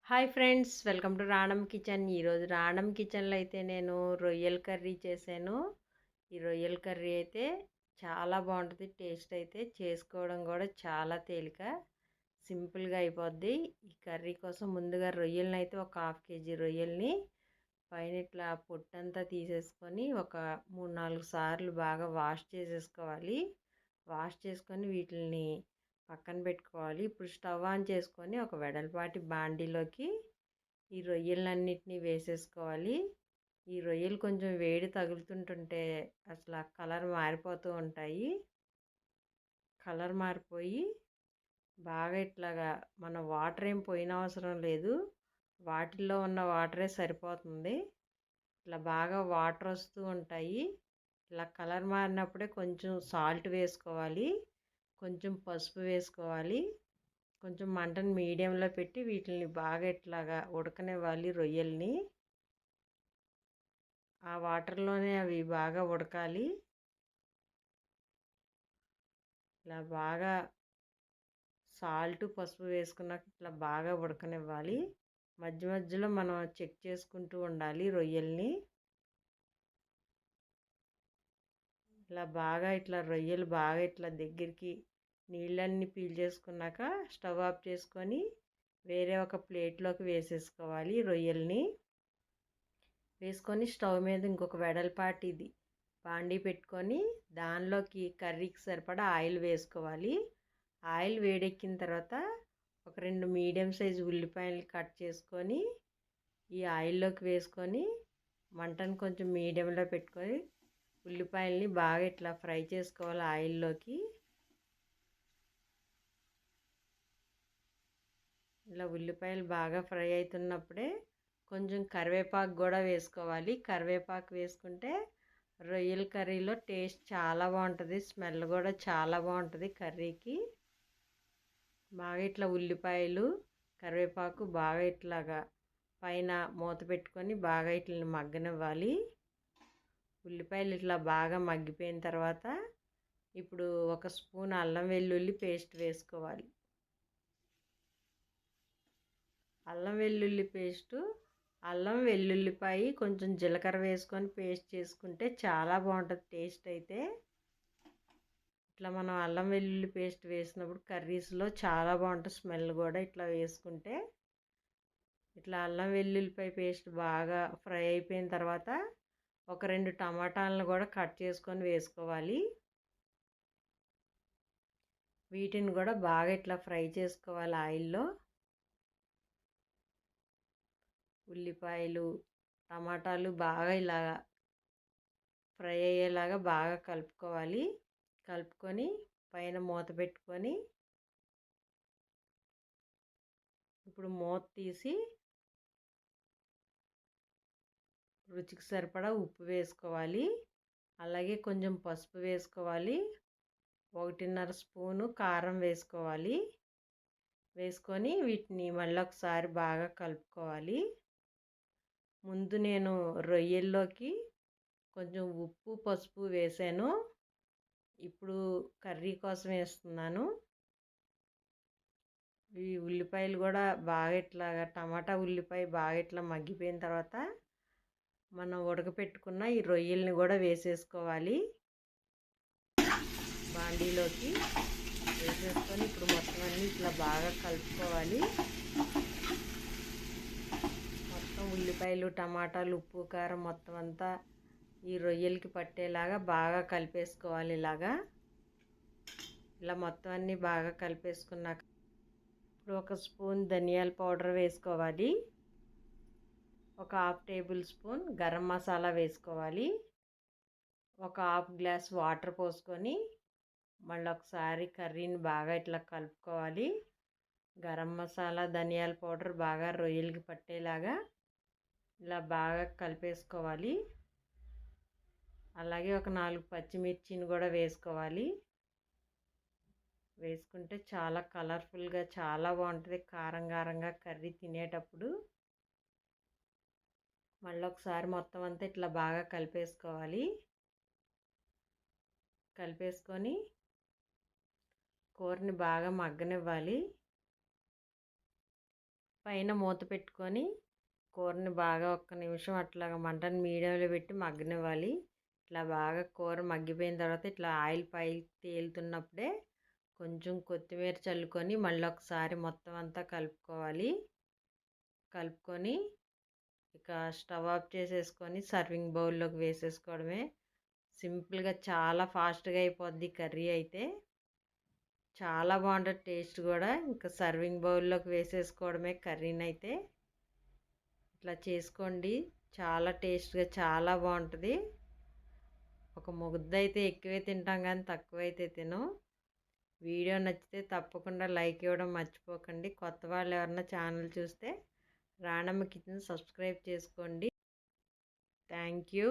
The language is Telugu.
Hi friends, welcome to రాణం kitchen. ఈరోజు రాణం కిచెన్లో అయితే నేను రొయ్యల కర్రీ చేశాను. ఈ రొయ్యల కర్రీ అయితే చాలా బాగుంటుంది. టేస్ట్ అయితే చేసుకోవడం కూడా చాలా తేలిక, సింపుల్గా అయిపోద్ది. ఈ కర్రీ కోసం ముందుగా రొయ్యలని అయితే ఒక హాఫ్ కేజీ రొయ్యల్ని పైన ఇట్లా పొట్టంతా తీసేసుకొని ఒక 3-4 సార్లు బాగా వాష్ చేసేసుకోవాలి. వాష్ చేసుకొని వీటిని పక్కన పెట్టుకోవాలి. ఇప్పుడు స్టవ్ ఆన్ చేసుకొని ఒక వెడల్పాటి బాండీలోకి ఈ రొయ్యలన్నిటినీ వేసేసుకోవాలి. ఈ రొయ్యలు కొంచెం వేడి తగులుతుంటుంటే అసలు కలర్ మారిపోతూ ఉంటాయి. కలర్ మారిపోయి బాగా ఇట్లాగా మన వాటర్ ఏం పోయిన అవసరం లేదు, వాటిల్లో ఉన్న వాటరే సరిపోతుంది. ఇట్లా బాగా వాటర్ వస్తూ ఉంటాయి. ఇలా కలర్ మారినప్పుడే కొంచెం సాల్ట్ వేసుకోవాలి, కొంచెం పసుపు వేసుకోవాలి. కొంచెం మంటను మీడియంలో పెట్టి వీటిని బాగా ఇట్లాగా ఉడకనివ్వాలి. రొయ్యల్ని ఆ వాటర్లోనే అవి బాగా ఉడకాలి. ఇలా బాగా సాల్ట్ పసుపు వేసుకున్నాక ఇట్లా బాగా ఉడకనివ్వాలి. మధ్య మధ్యలో మనం చెక్ చేసుకుంటూ ఉండాలి రొయ్యల్ని. ఇలా బాగా ఇట్లా రొయ్యలు బాగా ఇట్లా దగ్గరికి నీళ్ళన్నీ పీల్చేసుకున్నాక స్టవ్ ఆఫ్ చేసుకొని వేరే ఒక ప్లేట్లోకి వేసేసుకోవాలి. రొయ్యల్ని వేసుకొని స్టవ్ మీద ఇంకొక వెడల్పాటిది బాండీ పెట్టుకొని దానిలోకి కర్రీకి సరిపడా ఆయిల్ వేసుకోవాలి. ఆయిల్ వేడెక్కిన తర్వాత ఒక 2 మీడియం సైజు ఉల్లిపాయలు కట్ చేసుకొని ఈ ఆయిల్లోకి వేసుకొని మంటను కొంచెం మీడియంలో పెట్టుకొని ఉల్లిపాయల్ని బాగా ఇట్లా ఫ్రై చేసుకోవాలి ఆయిల్లోకి. ఇలా ఉల్లిపాయలు బాగా ఫ్రై అవుతున్నప్పుడే కొంచెం కరివేపాకు కూడా వేసుకోవాలి. కరివేపాకు వేసుకుంటే రొయ్యల కర్రీలో టేస్ట్ చాలా బాగుంటుంది, స్మెల్ కూడా చాలా బాగుంటుంది కర్రీకి. బాగా ఇట్లా ఉల్లిపాయలు కరివేపాకు బాగా ఇట్లాగా పైన మూత పెట్టుకొని బాగా ఇట్లా మగ్గనివ్వాలి. ఉల్లిపాయలు ఇట్లా బాగా మగ్గిపోయిన తర్వాత ఇప్పుడు ఒక స్పూన్ అల్లం వెల్లుల్లి పేస్ట్ వేసుకోవాలి. అల్లం వెల్లుల్లి పేస్టు, అల్లం వెల్లుల్లిపాయ కొంచెం జీలకర్ర వేసుకొని పేస్ట్ చేసుకుంటే చాలా బాగుంటుంది టేస్ట్ అయితే. ఇట్లా మనం అల్లం వెల్లుల్లి పేస్ట్ వేసినప్పుడు కర్రీస్లో చాలా బాగుంటుంది స్మెల్ కూడా. ఇట్లా వేసుకుంటే ఇట్లా అల్లం వెల్లుల్లిపాయ పేస్ట్ బాగా ఫ్రై అయిపోయిన తర్వాత ఒక 2 టమాటాలను కూడా కట్ చేసుకొని వేసుకోవాలి. వీటిని కూడా బాగా ఇట్లా ఫ్రై చేసుకోవాలి ఆయిల్లో. ఉల్లిపాయలు టమాటాలు బాగా ఇలా ఫ్రై అయ్యేలాగా బాగా కలుపుకోవాలి. కలుపుకొని పైన మూత పెట్టుకొని ఇప్పుడు మూత తీసి రుచికి సరిపడా ఉప్పు వేసుకోవాలి. అలాగే కొంచెం పసుపు వేసుకోవాలి. 1.5 స్పూను కారం వేసుకోవాలి. వేసుకొని వీటిని మళ్ళీ ఒకసారి బాగా కలుపుకోవాలి. ముందు నేను రొయ్యల్లోకి కొంచెం ఉప్పు పసుపు వేసాను, ఇప్పుడు కర్రీ కోసం వేస్తున్నాను. ఈ ఉల్లిపాయలు కూడా బాగా ఇట్లాగా టమాటా ఉల్లిపాయ బాగా ఇట్లా మగ్గిపోయిన తర్వాత మనం ఉడకపెట్టుకున్న ఈ రొయ్యల్ని కూడా వేసేసుకోవాలి. బాండీలోకి వేసేసుకొని ఇప్పుడు మొత్తం అన్నీ ఇట్లా బాగా కలుపుకోవాలి. మొత్తం ఉల్లిపాయలు టమాటాలు ఉప్పు కారం మొత్తం అంతా ఈ రొయ్యలకి పట్టేలాగా బాగా కలిపేసుకోవాలి. ఇలా మొత్తం అన్నీ బాగా కలిపేసుకున్నాక ఇప్పుడు ఒక స్పూన్ ధనియాల పౌడర్ వేసుకోవాలి. ఒక half table spoon garam masala వేసుకోవాలి. ఒక హాఫ్ గ్లాస్ వాటర్ పోసుకొని మళ్ళీ ఒకసారి కర్రీని బాగా ఇట్లా కలుపుకోవాలి. గరం మసాలా ధనియాల పౌడర్ బాగా రొయ్యలకి పట్టేలాగా ఇలా బాగా కలిపేసుకోవాలి. అలాగే ఒక 4 పచ్చిమిర్చిని కూడా వేసుకోవాలి. వేసుకుంటే చాలా కలర్ఫుల్గా చాలా బాగుంటుంది కారం కారంగా కర్రీ తినేటప్పుడు. మళ్ళీ ఒకసారి మొత్తం అంతా ఇట్లా బాగా కలిపేసుకోవాలి. కలిపేసుకొని కూరని బాగా మగ్గనివ్వాలి. పైన మూత పెట్టుకొని కూరని బాగా ఒక్క నిమిషం అట్లాగా మంటని మీడియంలో పెట్టి మగ్గనివ్వాలి. ఇట్లా బాగా కూర మగ్గిపోయిన తర్వాత ఇట్లా ఆయిల్ పైకి తేలుతున్నప్పుడే కొంచెం కొత్తిమీర చల్లుకొని మళ్ళీ ఒకసారి మొత్తం అంతా కలుపుకోవాలి. కలుపుకొని ఇక స్టవ్ ఆఫ్ చేసేసుకొని సర్వింగ్ బౌల్లోకి వేసేసుకోవడమే. సింపుల్గా చాలా ఫాస్ట్గా అయిపోద్ది కర్రీ అయితే. చాలా బాగుంటుంది టేస్ట్ కూడా. ఇంకా సర్వింగ్ బౌల్లోకి వేసేసుకోవడమే కర్రీని అయితే. ఇట్లా చేసుకోండి, చాలా టేస్ట్గా చాలా బాగుంటుంది. ఒక ముద్ద అయితే ఎక్కువే తింటాం కానీ తక్కువైతే తినం. వీడియో నచ్చితే తప్పకుండా లైక్ ఇవ్వడం మర్చిపోకండి. కొత్త వాళ్ళు ఎవరన్నా ఛానల్ చూస్తే రాణమ్మ కిచెన్ సబ్స్క్రైబ్ చేసుకోండి. Thank you.